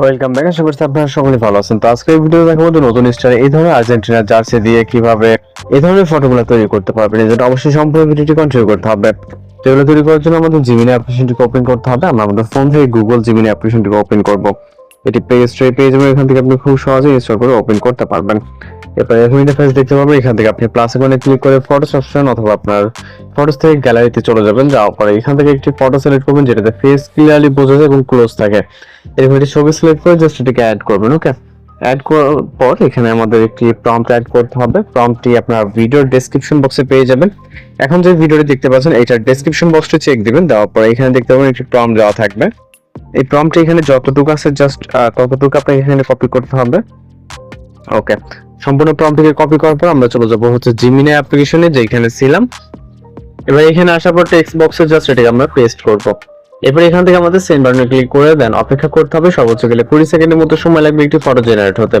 Welcome back. আশা করছি আপনারা সকলে ভালো আছেন। তো আজকে এই ভিডিওতে দেখাবো নতুন স্টাইলে এই ধরনের আর্জেন্টিনার জার্সি দিয়ে কিভাবে এই ধরনের ফটোগুলো তৈরি করতে পারবেন। যেটা অবশ্যই সম্পূর্ণ ভিডিওটি কন্টিনিউ করতে হবে। তো এগুলো তৈরি করার জন্য আমাদের জিমিনি অ্যাপ্লিকেশনটিকে ওপেন করতে হবে। আমরা আমাদের ফোন থেকে গুগল জিমিনি অ্যাপ্লিকেশনটিকে ওপেন করব। এটি প্লে স্টোরে পেয়ে যাবেন, এখান থেকে আপনি খুব সহজেই ইনস্টল করে ওপেন করতে পারবেন। এরপর এরকম ইন্টারফেস দেখতে পাবেন। এখান থেকে আপনি প্লাস আইকনে ক্লিক করে ফটোস অপশন অথবা আপনার ফটোস থেকে গ্যালারিতে চলে যাবেন। যাওয়ার পরে এখান থেকে একটি ফটো সিলেক্ট করবেন যেটাতে ফেস ক্লিয়ারলি বোঝা যায় এবং ক্লোজ থাকে। এরকম একটি ছবি সিলেক্ট করে জাস্ট এটাকে অ্যাড করবেন। ওকে, অ্যাড করার পর এখানে আমাদের একটি প্রম্পট অ্যাড করতে হবে। প্রম্পটটি আপনার ভিডিওর ডেসক্রিপশন বক্সে পেয়ে যাবেন। এখন যে ভিডিওটি দেখতে পাচ্ছেন এটার ডেসক্রিপশন বক্সটি চেক দিবেন। দেওয়ার পরে এখানে দেখতে পাবেন একটি প্রম্পট দেওয়া থাকবে। এই প্রম্পটটি এখানে যতটুকু আছে জাস্ট ততটুকু আপনাকে এখানে কপি করতে হবে। ওকে, সম্পূর্ণ প্রম্পটটিকে কপি করার পর আমরা চলে যাবো হচ্ছে জিমিনি অ্যাপ্লিকেশনে যেখানে ছিলাম। এবার এখানে আসার পর টেক্সট বক্সে জাস্ট এটাকে আমরা পেস্ট করব। এরপর এখান থেকে আমাদের সেন্ড বাটনে ক্লিক করে দেন অপেক্ষা করতে হবে। সর্বোচ্চ গেলে 20 সেকেন্ডের মতো সময় লাগবে একটি ফটো জেনারেট হতে।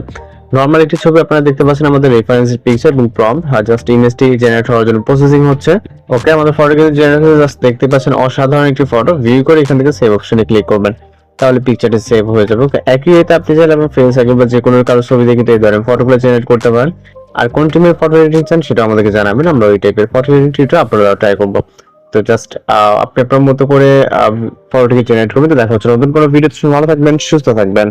নরমাল একটি ছবি আপনারা দেখতে পাচ্ছেন আমাদের রেফারেন্স পিকচার এবং প্রম্পট জাস্ট ইমেজটি জেনারেট হওয়ার জন্য প্রসেসিং হচ্ছে। ওকে, আমাদের ফটো কিন্তু জেনারেট হয়ে জাস্ট দেখতে পাচ্ছেন অসাধারণ একটি ফটো। ভিউ করে এখান থেকে সেভ অপশনে ক্লিক করবেন, তাহলে পিকচারটি সেভ হয়ে যাবে। ওকে, একই এতে আপনি চাইলে আপনার ফ্রেন্ড সার্কেল বা যে কোনো কারো ছবি দেখে এই ধরনের ফটোগুলো জেনারেট করতে পারেন। আর কোন টিমের ফটো এডিটিং চান সেটা আমাদেরকে জানাবেন, আমরা ওই টাইপের ফটো এডিটিংটা আপনারা ট্রাই করবো। তো জাস্ট আপনি আপনার মতো করে ফটোটিকে জেনারেট করবেন। তো দেখা হচ্ছে নতুন কোনো ভিডিওতে। ভালো থাকবেন, সুস্থ থাকবেন।